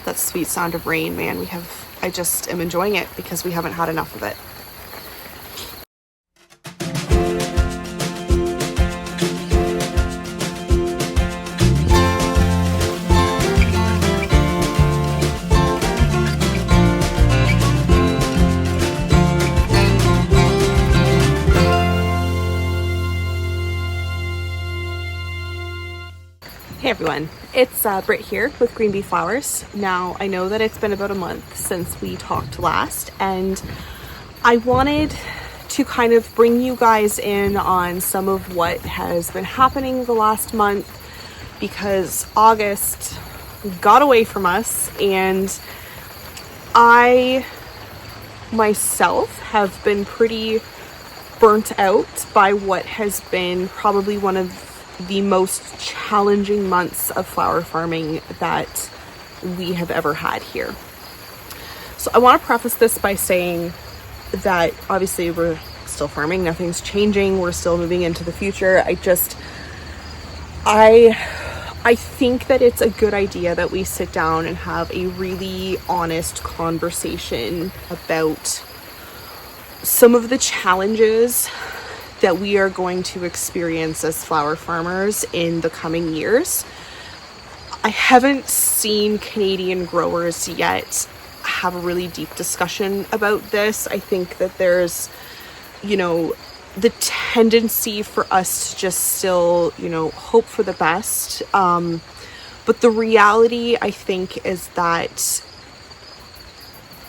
that sweet sound of rain, man. I just am enjoying it because we haven't had enough of it. Hey everyone, it's Britt here with Green Bee Flowers. Now, I know that it's been about a month since we talked last, and I wanted to kind of bring you guys in on some of what has been happening the last month, because August got away from us, and I myself have been pretty burnt out by what has been probably one of the most challenging months of flower farming that we have ever had here. So I want to preface this by saying that obviously we're still farming, nothing's changing, we're still moving into the future. I think that it's a good idea that we sit down and have a really honest conversation about some of the challenges that we are going to experience as flower farmers in the coming years. I haven't seen Canadian growers yet have a really deep discussion about this. I think that there's, the tendency for us to just still, hope for the best. But the reality, I think, is that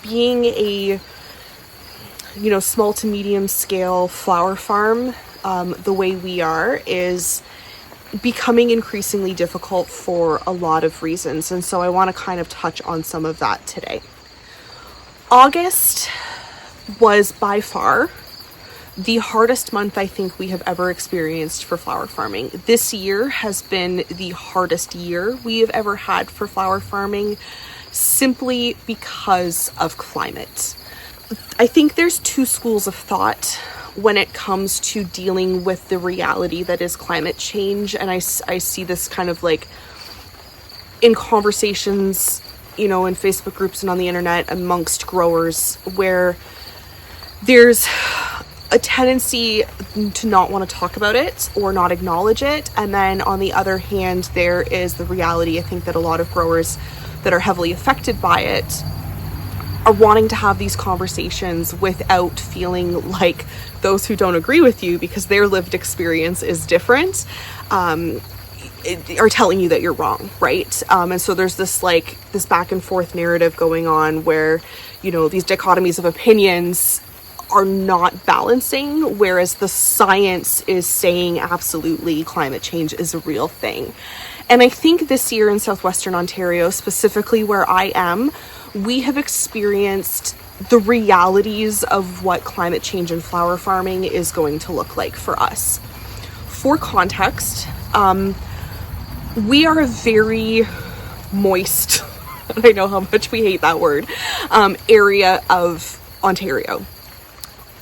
being a small to medium scale flower farm, the way we are, is becoming increasingly difficult for a lot of reasons. And so I want to kind of touch on some of that today. August was by far the hardest month I think we have ever experienced for flower farming. This year has been the hardest year we have ever had for flower farming, simply because of climate. I think there's two schools of thought when it comes to dealing with the reality that is climate change. And I see this kind of like in conversations, in Facebook groups and on the internet amongst growers, where there's a tendency to not want to talk about it or not acknowledge it. And then on the other hand, there is the reality, I think, that a lot of growers that are heavily affected by it are wanting to have these conversations without feeling like those who don't agree with you, because their lived experience is different, are telling you that you're wrong, right? And so there's this back and forth narrative going on where, these dichotomies of opinions are not balancing, whereas the science is saying absolutely climate change is a real thing. And I think this year in Southwestern Ontario, specifically where I am, we have experienced the realities of what climate change and flower farming is going to look like for us. For context, we are a very moist, and I know how much we hate that word, area of Ontario.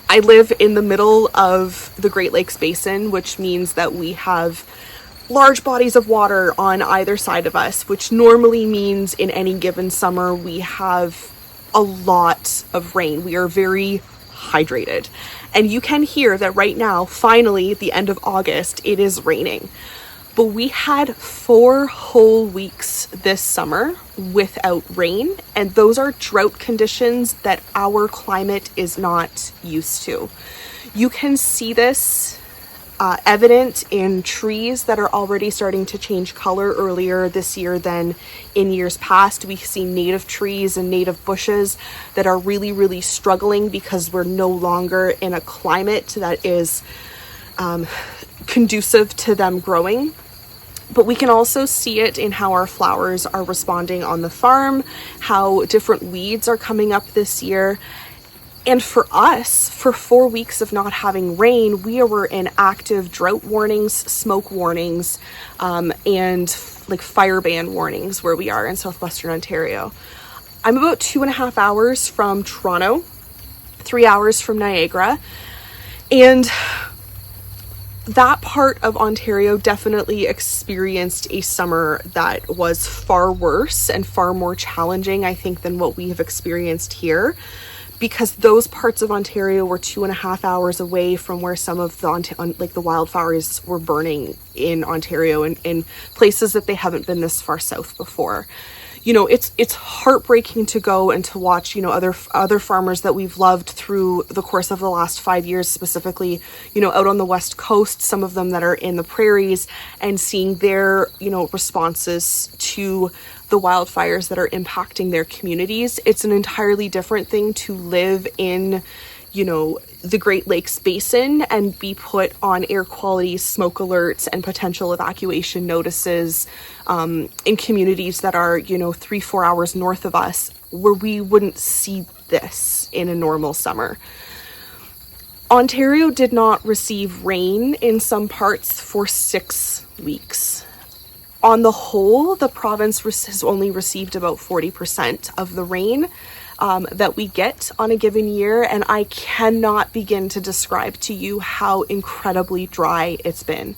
I live in the middle of the Great Lakes Basin, which means that we have large bodies of water on either side of us, which normally means in any given summer we have a lot of rain. We are very hydrated. And you can hear that right now, finally, at the end of August, it is raining. But we had 4 whole weeks this summer without rain, and those are drought conditions that our climate is not used to. You can see this evident in trees that are already starting to change color earlier this year than in years past. We see native trees and native bushes that are really, really struggling because we're no longer in a climate that is conducive to them growing. But we can also see it in how our flowers are responding on the farm, how different weeds are coming up this year. And for us, for 4 weeks of not having rain, we were in active drought warnings, smoke warnings, and fire ban warnings where we are in Southwestern Ontario. I'm about 2.5 hours from Toronto, 3 hours from Niagara. And that part of Ontario definitely experienced a summer that was far worse and far more challenging, I think, than what we have experienced here, because those parts of Ontario were 2.5 hours away from where some of the like the wildfires were burning in Ontario, and in places that they haven't been this far south before. You know, it's heartbreaking to go and to watch, you know, other farmers that we've loved through the course of the last 5 years, specifically, you know, out on the West Coast, some of them that are in the prairies, and seeing their, you know, responses to the wildfires that are impacting their communities. It's an entirely different thing to live in, you know, the Great Lakes Basin and be put on air quality smoke alerts and potential evacuation notices in communities that are, you know, 3-4 hours north of us, where we wouldn't see this in a normal summer. Ontario did not receive rain in some parts for 6 weeks. On the whole, the province has only received about 40% of the rain that we get on a given year, and I cannot begin to describe to you how incredibly dry it's been,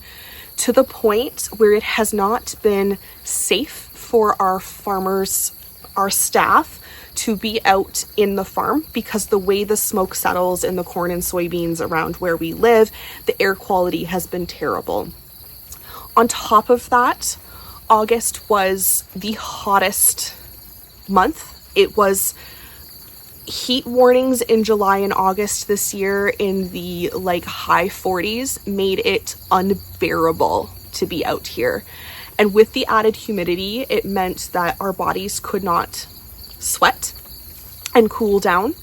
to the point where it has not been safe for our farmers, our staff, to be out in the farm, because the way the smoke settles in the corn and soybeans around where we live, the air quality has been terrible. On top of that, August was the hottest month. It was heat warnings in July and August this year in the like high 40s made it unbearable to be out here. And with the added humidity, it meant that our bodies could not sweat and cool down,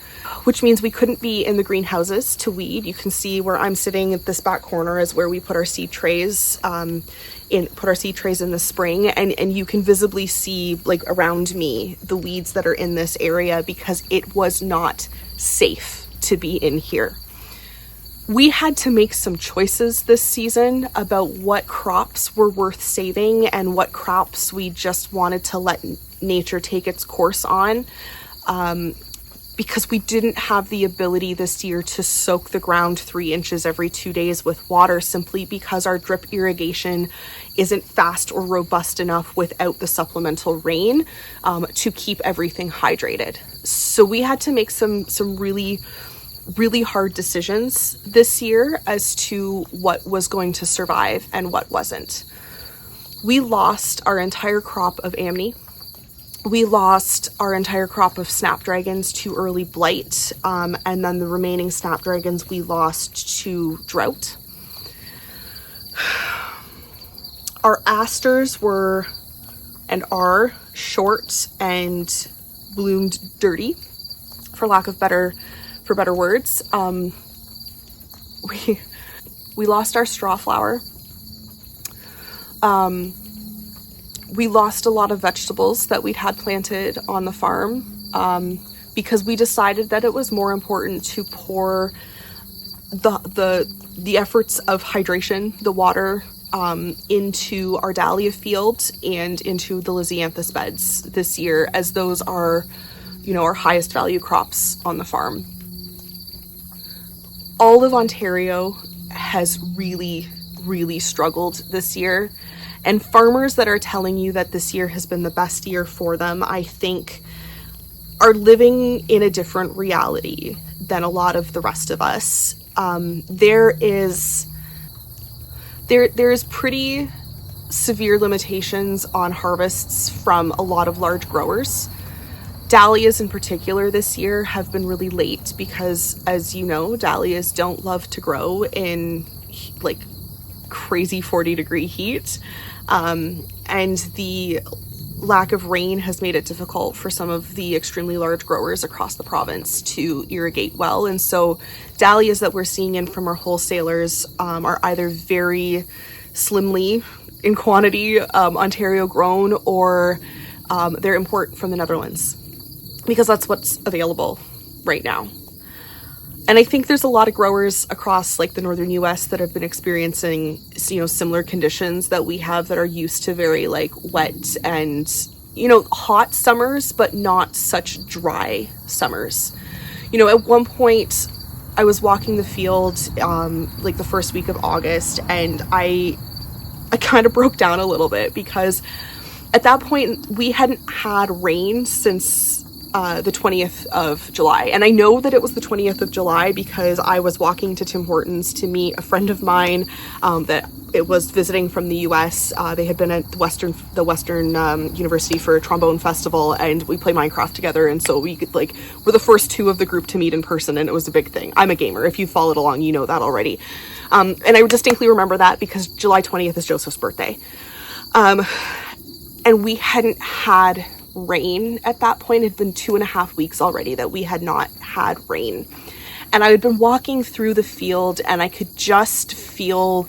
which means we couldn't be in the greenhouses to weed. You can see where I'm sitting at this back corner is where we put our seed trays in the spring, and you can visibly see, like, around me, the weeds that are in this area, because it was not safe to be in here. We had to make some choices this season about what crops were worth saving and what crops we just wanted to let nature take its course on, because we didn't have the ability this year to soak the ground 3 inches every 2 days with water, simply because our drip irrigation isn't fast or robust enough without the supplemental rain to keep everything hydrated. So we had to make some really hard decisions this year as to what was going to survive and what wasn't. We lost our entire crop of amni. We lost our entire crop of snapdragons to early blight, and then the remaining snapdragons we lost to drought. Our asters were and are short and bloomed dirty, for lack of better words. We lost our straw flower. We lost a lot of vegetables that we'd had planted on the farm because we decided that it was more important to pour the efforts of hydration, the water, into our dahlia field and into the lisianthus beds this year, as those are, you know, our highest value crops on the farm. All of Ontario has really struggled this year. And farmers that are telling you that this year has been the best year for them, I think, are living in a different reality than a lot of the rest of us. There is pretty severe limitations on harvests from a lot of large growers. Dahlias in particular this year have been really late because, as you know, dahlias don't love to grow in like crazy 40-degree heat. And the lack of rain has made it difficult for some of the extremely large growers across the province to irrigate well. And so dahlias that we're seeing in from our wholesalers are either very slimly in quantity Ontario grown, or they're import from the Netherlands, because that's what's available right now. And I think there's a lot of growers across like the northern US that have been experiencing, you know, similar conditions that we have, that are used to very like wet and, you know, hot summers, but not such dry summers. You know, at one point I was walking the field like the first week of August, and I kind of broke down a little bit, because at that point we hadn't had rain since the 20th of July. And I know that it was the 20th of July because I was walking to Tim Hortons to meet a friend of mine that it was visiting from the US. They had been at the Western University for a trombone festival, and we play Minecraft together. And so we're the first two of the group to meet in person, and it was a big thing. I'm a gamer. If you followed along, you know that already. And I distinctly remember that because July 20th is Joseph's birthday. And we hadn't had rain at that point. It had been 2.5 weeks already that we had not had rain. And I had been walking through the field, and I could just feel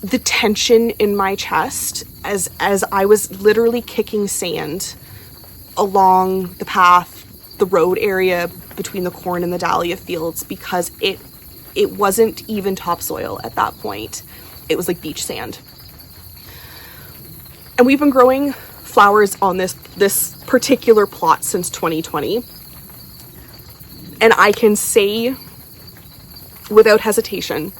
the tension in my chest as I was literally kicking sand along the path, the road area between the corn and the dahlia fields, because it wasn't even topsoil at that point. It was like beach sand. And we've been growing flowers on this particular plot since 2020. And I can say without hesitation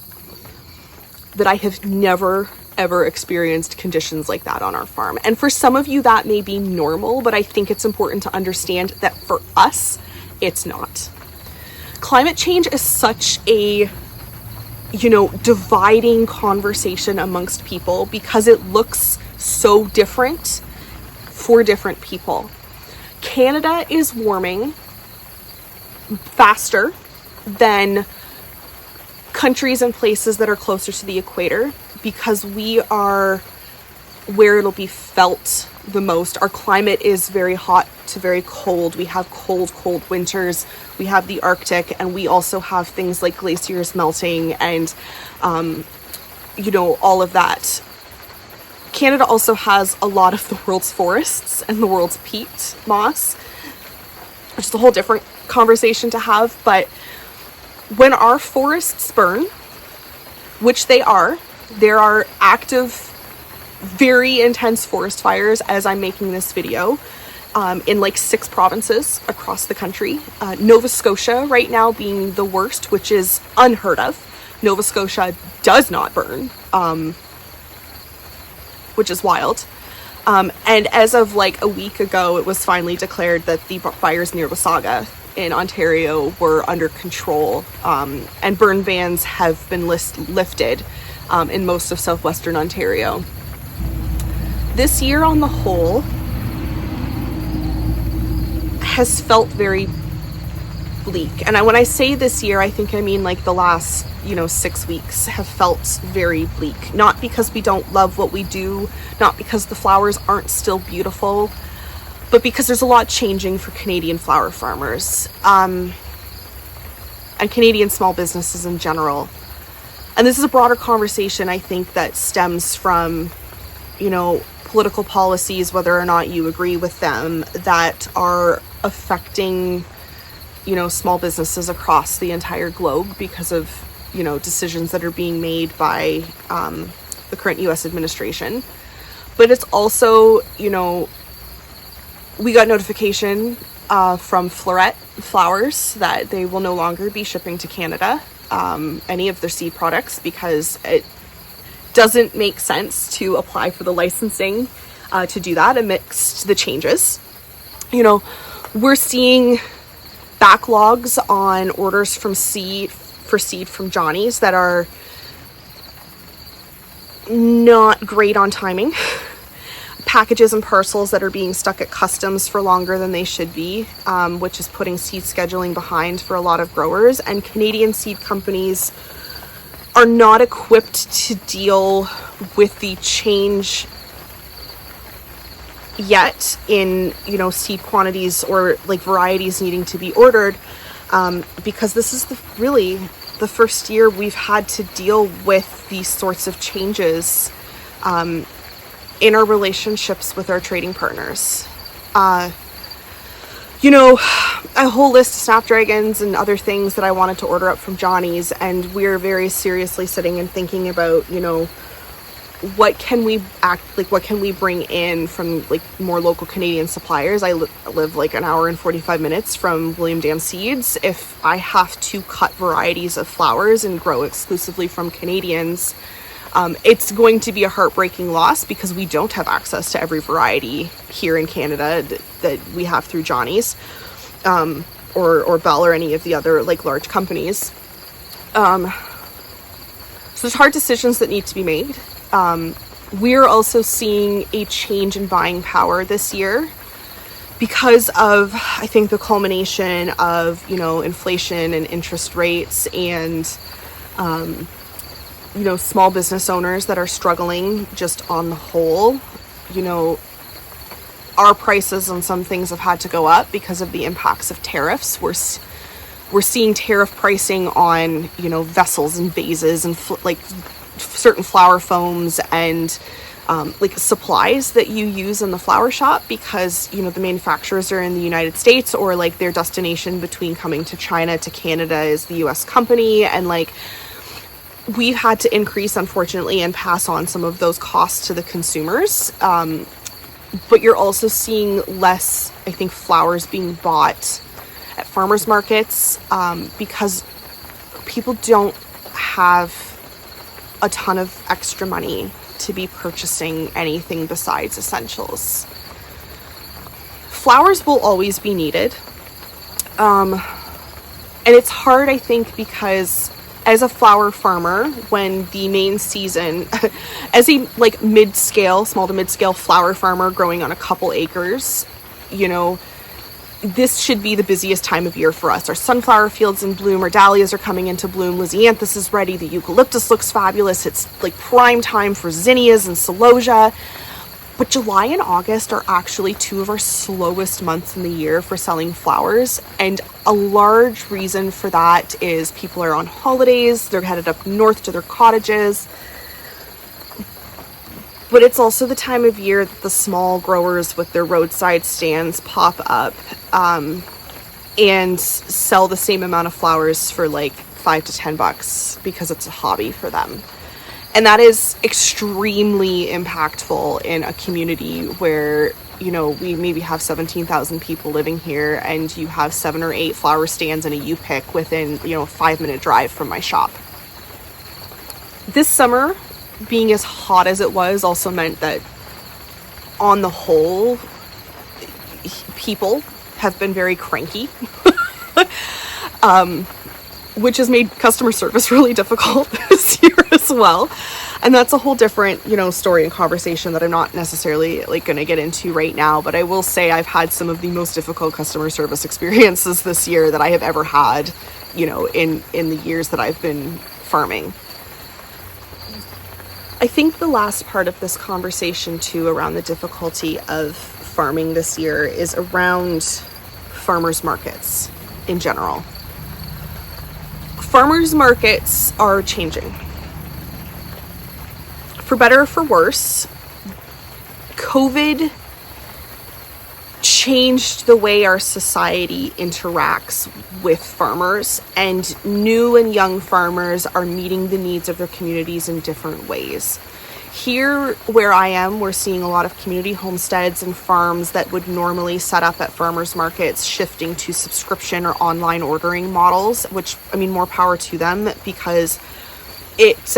that I have never, ever experienced conditions like that on our farm. And for some of you that may be normal, but I think it's important to understand that for us, it's not. Climate change is such a, dividing conversation amongst people because it looks so different for different people. Canada is warming faster than countries and places that are closer to the equator because we are where it'll be felt the most. Our climate is very hot to very cold. We have cold winters. We have the Arctic, and we also have things like glaciers melting and, all of that. Canada also has a lot of the world's forests and the world's peat moss, which is a whole different conversation to have. But when our forests burn, which there are active, very intense forest fires as I'm making this video in 6 provinces across the country. Nova Scotia right now being the worst, which is unheard of. Nova Scotia does not burn, which is wild. And as of a week ago, it was finally declared that the fires near Wasaga in Ontario were under control, and burn bans have been lifted in most of Southwestern Ontario. This year on the whole has felt very bleak. And when I say this year, I think I mean the last 6 weeks have felt very bleak. Not because we don't love what we do, not because the flowers aren't still beautiful, but because there's a lot changing for Canadian flower farmers and Canadian small businesses in general. And this is a broader conversation, I think, that stems from political policies, whether or not you agree with them, that are affecting small businesses across the entire globe because of decisions that are being made by the current US administration. But it's also we got notification from Flowers that they will no longer be shipping to Canada any of their seed products because it doesn't make sense to apply for the licensing to do that amidst the changes. We're seeing backlogs on orders for seed from Johnny's that are not great on timing. Packages and parcels that are being stuck at customs for longer than they should be, which is putting seed scheduling behind for a lot of growers. And Canadian seed companies are not equipped to deal with the change yet in seed quantities or varieties needing to be ordered, because this is really the first year we've had to deal with these sorts of changes in our relationships with our trading partners. A whole list of snapdragons and other things that I wanted to order up from Johnny's, and we're very seriously sitting and thinking about what can we bring in from like more local Canadian suppliers? I live like an hour and 45 minutes from William Dan Seeds. If I have to cut varieties of flowers and grow exclusively from Canadians, it's going to be a heartbreaking loss because we don't have access to every variety here in Canada that we have through Johnny's, or Bell or any of the other like large companies. So there's hard decisions that need to be made. We're also seeing a change in buying power this year because of, I think, the culmination of, inflation and interest rates and, small business owners that are struggling just on the whole. Our prices on some things have had to go up because of the impacts of tariffs. We're seeing tariff pricing on, vessels and vases and certain flower foams and supplies that you use in the flower shop because, the manufacturers are in the United States, or like their destination between coming to China to Canada is the US company. And we've had to increase, unfortunately, and pass on some of those costs to the consumers. But you're also seeing less, I think, flowers being bought at farmers markets because people don't have a ton of extra money to be purchasing anything besides essentials. Flowers will always be needed. And it's hard, I think, because as a flower farmer, when the main season, as a small to mid-scale flower farmer growing on a couple acres, this should be the busiest time of year for us. Our sunflower fields in bloom, our dahlias are coming into bloom, lisianthus is ready, the eucalyptus looks fabulous. It's like prime time for zinnias and celosia. But July and August are actually two of our slowest months in the year for selling flowers. And a large reason for that is people are on holidays, they're headed up north to their cottages. But it's also the time of year that the small growers with their roadside stands pop up and sell the same amount of flowers for like $5 to $10 because it's a hobby for them. And that is extremely impactful in a community where, we maybe have 17,000 people living here and you have 7 or 8 flower stands and a U-pick within, a 5-minute drive from my shop. This summer, being as hot as it was, also meant that on the whole, people have been very cranky, which has made customer service really difficult this year as well. And that's a whole different, story and conversation that I'm not necessarily going to get into right now. But I will say I've had some of the most difficult customer service experiences this year that I have ever had, in the years that I've been farming. I think the last part of this conversation too around the difficulty of farming this year is around farmers markets in general. Farmers markets are changing. For better or for worse, COVID changed the way our society interacts with farmers, and new and young farmers are meeting the needs of their communities in different ways. Here where I am, we're seeing a lot of community homesteads and farms that would normally set up at farmers markets shifting to subscription or online ordering models, which, more power to them because it's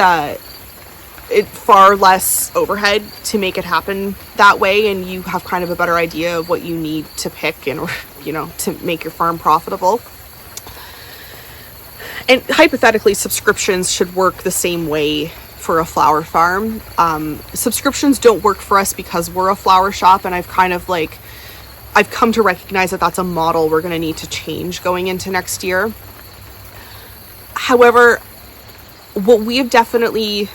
far less overhead to make it happen that way, and you have kind of a better idea of what you need to pick in order, to make your farm profitable. And hypothetically, subscriptions should work the same way for a flower farm. Subscriptions don't work for us because we're a flower shop, and I've come to recognize that that's a model we're going to need to change going into next year. However, what we have definitely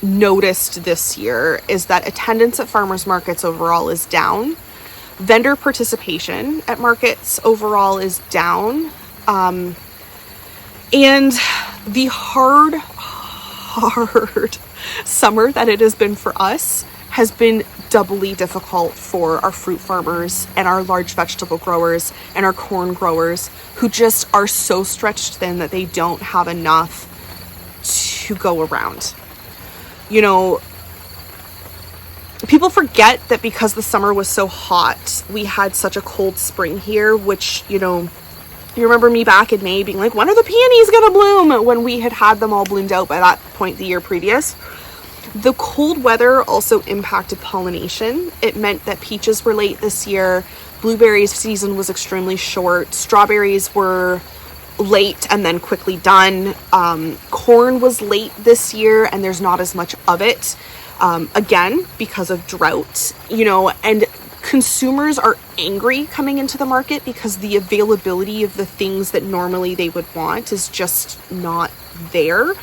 noticed this year is that attendance at farmers markets overall is down. Vendor participation at markets overall is down. And the hard summer that it has been for us has been doubly difficult for our fruit farmers and our large vegetable growers and our corn growers, who just are so stretched thin that they don't have enough to go around. people forget that because the summer was so hot, we had such a cold spring here, which, you know, you remember me back in May being like, when are the peonies gonna bloom? When we had them all bloomed out by that point the year previous. The cold weather also impacted pollination. It meant that peaches were late this year. Blueberries season was extremely short. Strawberries were late and then quickly done. Corn was late this year and there's not as much of it. Again, because of drought, you know, and consumers are angry coming into the market because the availability of the things that normally they would want is just not there.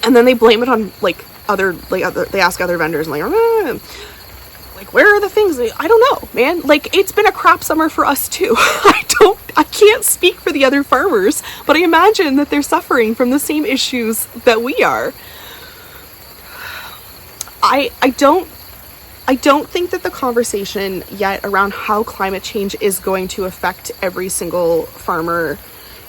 And then they blame it on they ask other vendors like where are the things? I don't know, man. Like, it's been a crap summer for us too. I can't speak for the other farmers, but I imagine that they're suffering from the same issues that we are. I don't think that the conversation yet around how climate change is going to affect every single farmer,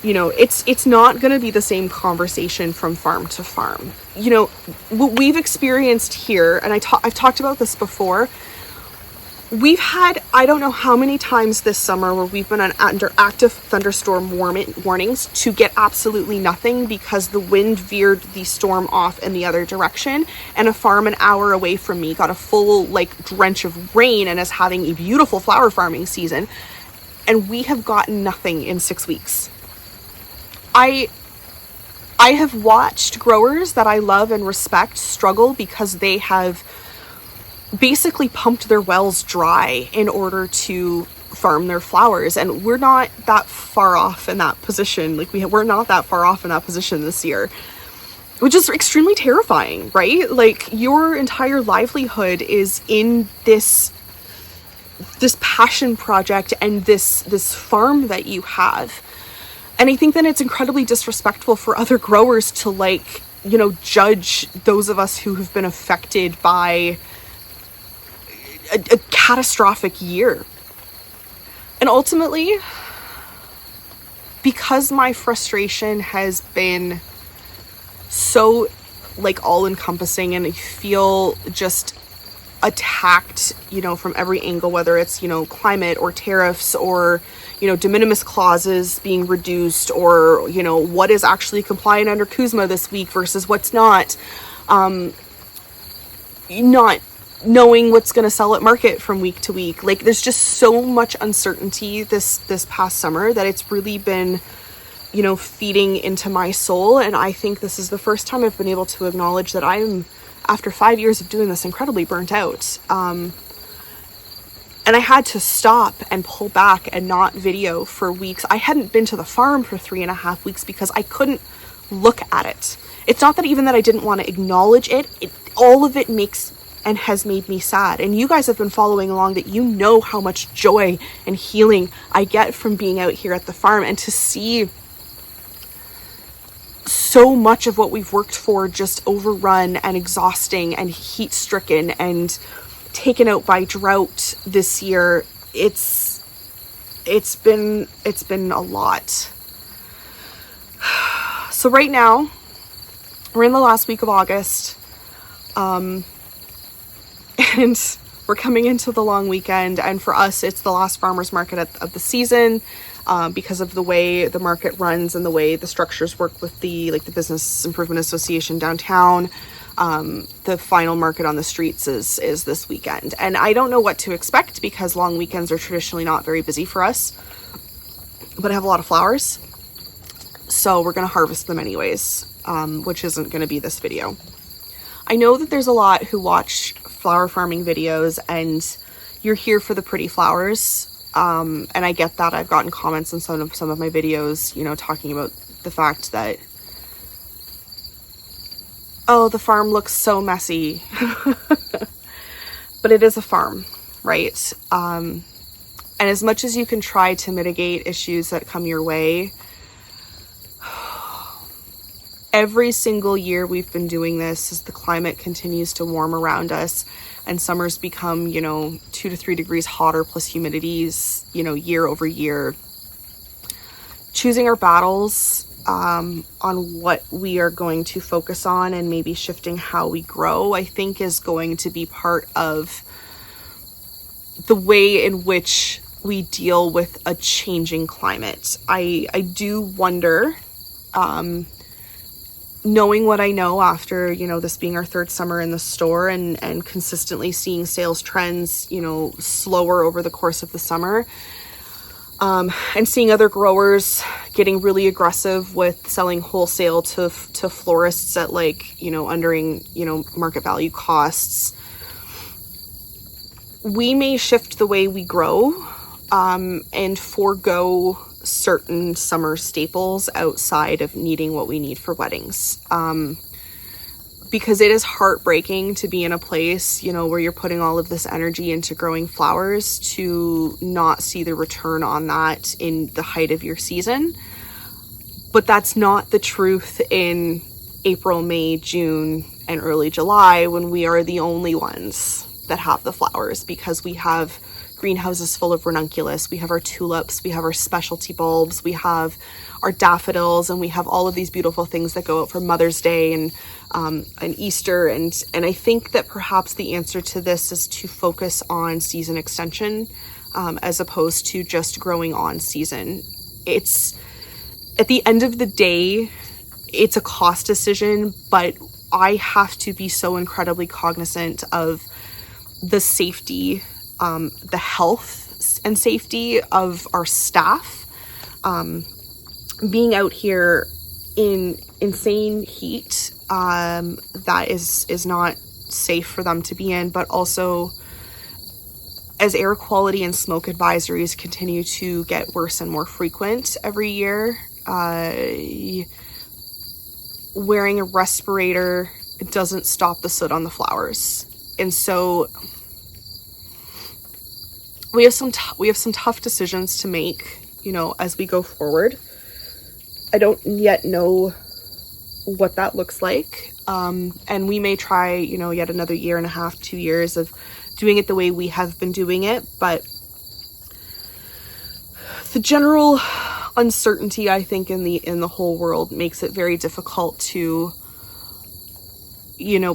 you know, it's not going to be the same conversation from farm to farm. You know, what we've experienced here, and I've talked about this before, we've had, I don't know how many times this summer where we've been under active thunderstorm warnings to get absolutely nothing because the wind veered the storm off in the other direction, and a farm an hour away from me got a full drench of rain and is having a beautiful flower farming season, and we have gotten nothing in 6 weeks. I have watched growers that I love and respect struggle because they have basically pumped their wells dry in order to farm their flowers, and we're not that far off in that position. We're not that far off in that position this year, which is extremely terrifying, right? Like, your entire livelihood is in this passion project and this farm that you have. And I think that it's incredibly disrespectful for other growers to judge those of us who have been affected by a catastrophic year. And ultimately, because my frustration has been so all-encompassing, and I feel just attacked, from every angle, whether it's, climate or tariffs or, de minimis clauses being reduced, or, what is actually compliant under CUSMA this week versus what's not knowing what's going to sell at market from week to week. There's just so much uncertainty this past summer that it's really been, feeding into my soul. And I think this is the first time I've been able to acknowledge that I'm, after 5 years of doing this, incredibly burnt out. And I had to stop and pull back and not video for weeks. I hadn't been to the farm for 3.5 weeks because I couldn't look at it. It's not that even that I didn't want to acknowledge it. All of it makes and has made me sad. And you guys have been following along, that you know how much joy and healing I get from being out here at the farm, and to see so much of what we've worked for just overrun and exhausting and heat stricken and taken out by drought this year. It's been a lot. So right now we're in the last week of August, and we're coming into the long weekend, and for us it's the last farmers market of the season, because of the way the market runs and the way the structures work with the Business Improvement Association downtown. The final market on the streets is this weekend, and I don't know what to expect because long weekends are traditionally not very busy for us, but I have a lot of flowers, so we're going to harvest them anyways, which isn't going to be this video. I know that there's a lot who watch flower farming videos and you're here for the pretty flowers. And I get that. I've gotten comments on some of my videos, talking about the fact that, oh, the farm looks so messy. But it is a farm, right? And as much as you can try to mitigate issues that come your way, every single year we've been doing this, as the climate continues to warm around us and summers become, 2 to 3 degrees hotter, plus humidities, year over year, choosing our battles on what we are going to focus on and maybe shifting how we grow, I think is going to be part of the way in which we deal with a changing climate. I do wonder, knowing what I know after, this being our third summer in the store and consistently seeing sales trends, slower over the course of the summer, and seeing other growers getting really aggressive with selling wholesale to florists at under market value costs. We may shift the way we grow, and forego certain summer staples outside of needing what we need for weddings. Because it is heartbreaking to be in a place, where you're putting all of this energy into growing flowers to not see the return on that in the height of your season. But that's not the truth in April, May, June, and early July, when we are the only ones that have the flowers, because we have greenhouses full of ranunculus, we have our tulips, we have our specialty bulbs, we have our daffodils, and we have all of these beautiful things that go out for Mother's Day and Easter. And I think that perhaps the answer to this is to focus on season extension, as opposed to just growing on season. It's, at the end of the day, it's a cost decision, but I have to be so incredibly cognizant of the safety, the health and safety of our staff. Being out here in insane heat, that is not safe for them to be in, but also as air quality and smoke advisories continue to get worse and more frequent every year, wearing a respirator doesn't stop the soot on the flowers. And so we have some tough decisions to make, as we go forward. I don't yet know what that looks like. And we may try, yet another year and a half, 2 years of doing it the way we have been doing it. But the general uncertainty, I think, in the whole world makes it very difficult to,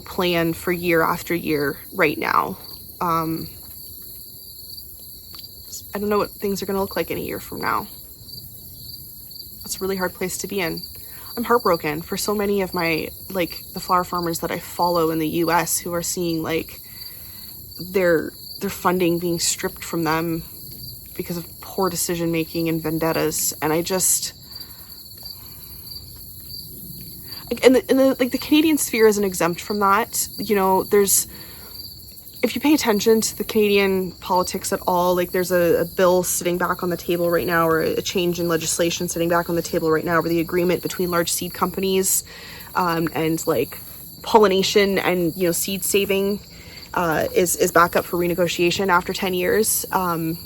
plan for year after year right now. I don't know what things are going to look like in a year from now. It's a really hard place to be in. I'm heartbroken for so many of my, the flower farmers that I follow in the US who are seeing, their funding being stripped from them because of poor decision making and vendettas. And I just, the Canadian sphere isn't exempt from that. If you pay attention to the Canadian politics at all, there's a bill sitting back on the table right now, or a change in legislation sitting back on the table right now, where the agreement between large seed companies and pollination and seed saving is back up for renegotiation after 10 years. And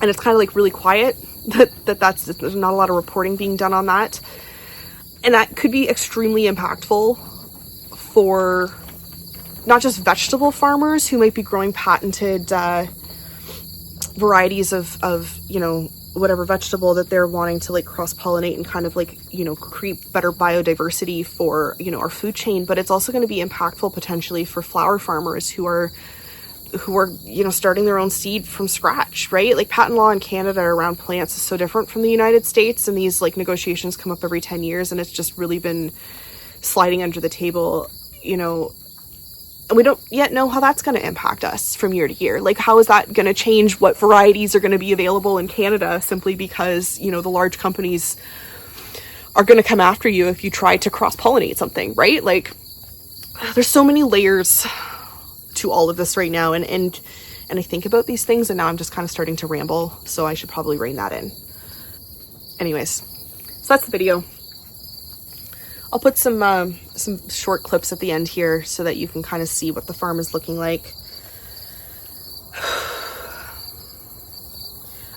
it's kind of really quiet there's not a lot of reporting being done on that. And that could be extremely impactful for not just vegetable farmers who might be growing patented varieties of whatever vegetable that they're wanting to cross-pollinate and kind of create better biodiversity for our food chain, but it's also going to be impactful potentially for flower farmers who are starting their own seed from scratch, right? Patent law in Canada around plants is so different from the United States, and these negotiations come up every 10 years, and it's just really been sliding under the table, and we don't yet know how that's going to impact us from year to year. How is that going to change what varieties are going to be available in Canada, simply because, the large companies are going to come after you if you try to cross-pollinate something, right? There's so many layers to all of this right now. And I think about these things, and now I'm just kind of starting to ramble. So I should probably rein that in. Anyways, so that's the video. I'll put some short clips at the end here so that you can kind of see what the farm is looking like.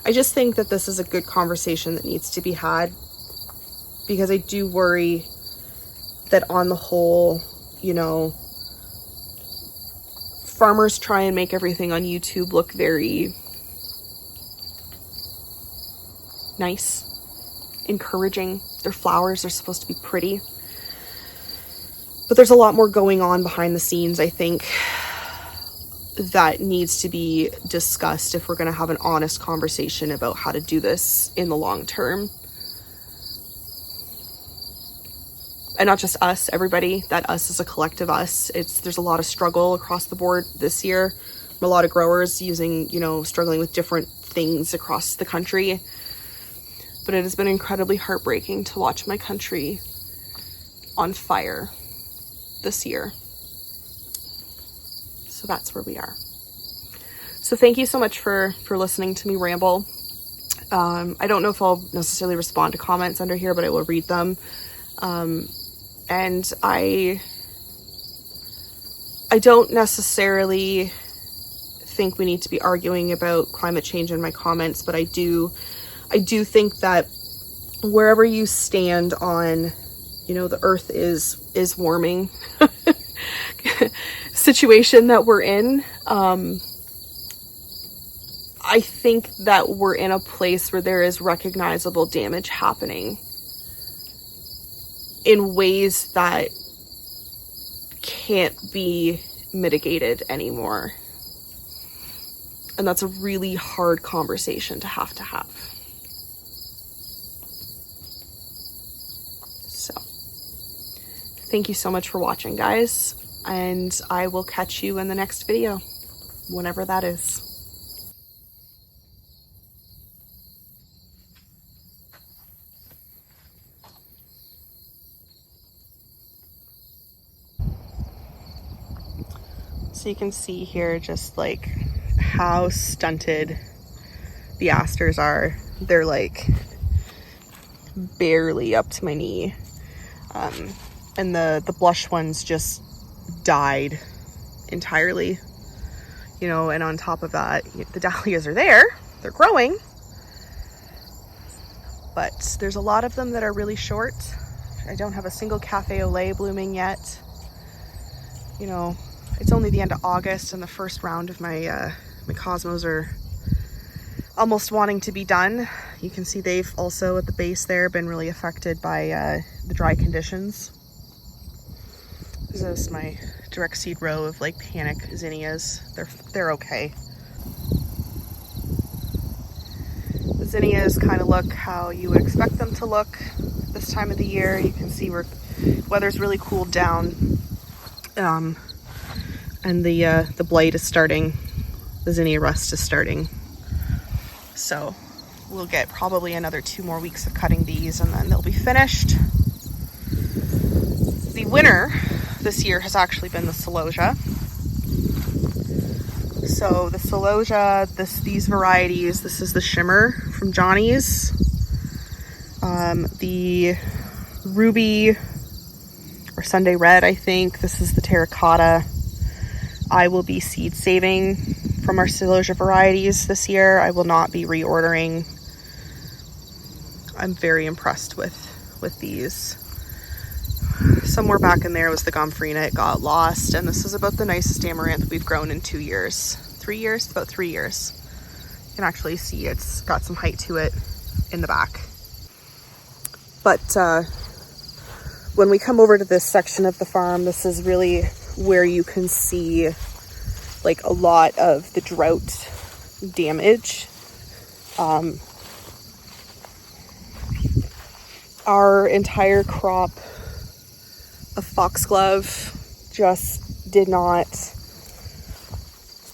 I just think that this is a good conversation that needs to be had, because I do worry that on the whole, farmers try and make everything on YouTube look very nice. encouraging. Their flowers are supposed to be pretty. But there's a lot more going on behind the scenes, I think, that needs to be discussed if we're going to have an honest conversation about how to do this in the long term. And not just us, everybody, that us is a collective us. There's a lot of struggle across the board this year. A lot of growers struggling with different things across the country. But it has been incredibly heartbreaking to watch my country on fire this year. So that's where we are. So thank you so much for listening to me ramble. I don't know if I'll necessarily respond to comments under here, but I will read them. And I don't necessarily think we need to be arguing about climate change in my comments, but I do think that wherever you stand on, the earth is warming situation that we're in, I think that we're in a place where there is recognizable damage happening in ways that can't be mitigated anymore. And that's a really hard conversation to have. So, thank you so much for watching, guys. And I will catch you in the next video, whenever that is. So you can see here just like how stunted the asters are. They're like barely up to my knee. And the blush ones just died entirely, and on top of that, the dahlias are there, they're growing, but there's a lot of them that are really short. I don't have a single cafe au lait blooming yet. It's only the end of August and the first round of my cosmos are almost wanting to be done. You can see they've also at the base there been really affected by the dry conditions. This is my direct seed row of like panic zinnias. They're okay. The zinnias kind of look how you would expect them to look this time of the year. You can see where weather's really cooled down, and the blight is starting. The zinnia rust is starting. So we'll get probably another 2 more weeks of cutting these and then they'll be finished. The winner this year has actually been the celosia. So the celosia, these varieties, this is the shimmer from Johnny's. The ruby or Sunday red, I think. This is the terracotta. I will be seed saving from our celosia varieties this year. I will not be reordering. I'm very impressed with these. Somewhere back in there was the gomphrena. It got lost, and this is about the nicest amaranth we've grown in 2 years. 3 years? About 3 years. You can actually see it's got some height to it in the back. But when we come over to this section of the farm, this is really where you can see like a lot of the drought damage. Our entire crop of foxglove just did not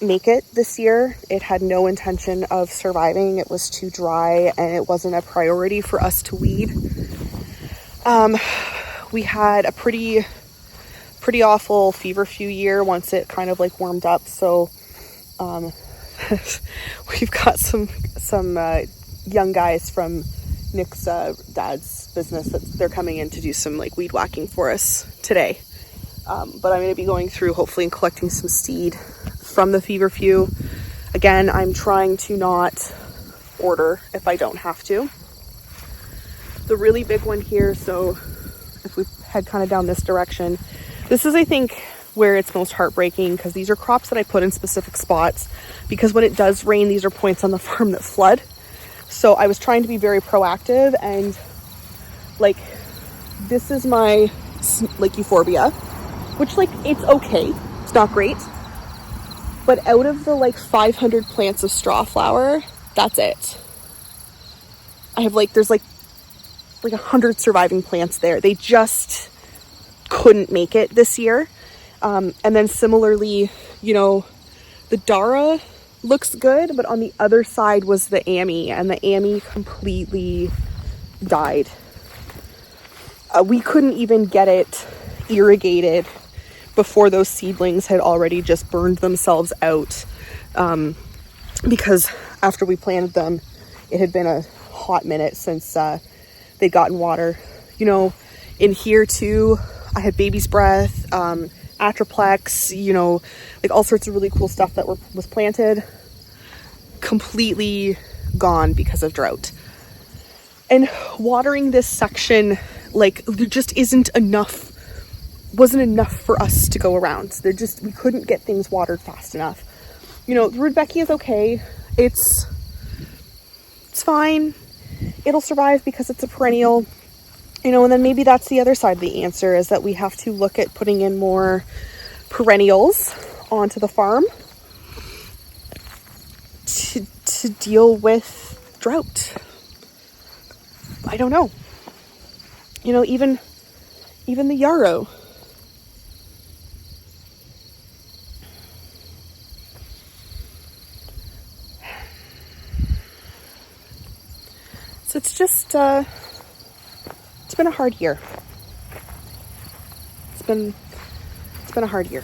make it this year. It had no intention of surviving. It was too dry and it wasn't a priority for us to weed. We had a pretty awful feverfew year once it kind of like warmed up. So we've got some young guys from Nick's dad's business that they're coming in to do some like weed whacking for us today. But I'm going to be going through hopefully and collecting some seed from the feverfew. Again, I'm trying to not order if I don't have to. The really big one here, so if we head kind of down this direction, this is, I think, where it's most heartbreaking, because these are crops that I put in specific spots, because when it does rain, these are points on the farm that flood. So I was trying to be very proactive, and Like, this is my like euphorbia, which like it's okay, it's not great, but out of the like 500 plants of straw flower, that's it. I have like, there's like 100 surviving plants there. They just couldn't make it this year. And then similarly, you know, the Dara looks good, but on the other side was the Ami, and the Ami completely died. We couldn't even get it irrigated before those seedlings had already just burned themselves out, because after we planted them, it had been a hot minute since they'd gotten water. You know, in here too, I had baby's breath, Atriplex, you know, like all sorts of really cool stuff that was planted, completely gone because of drought. And watering this section, like, there just wasn't enough for us to go around. We couldn't get things watered fast enough. You know, the Rudbeckia is okay. It's fine. It'll survive because it's a perennial. You know, and then maybe that's the other side of the answer, is that we have to look at putting in more perennials onto the farm to deal with drought. I don't know. You know, even the yarrow. So it's just, it's been a hard year. It's been a hard year.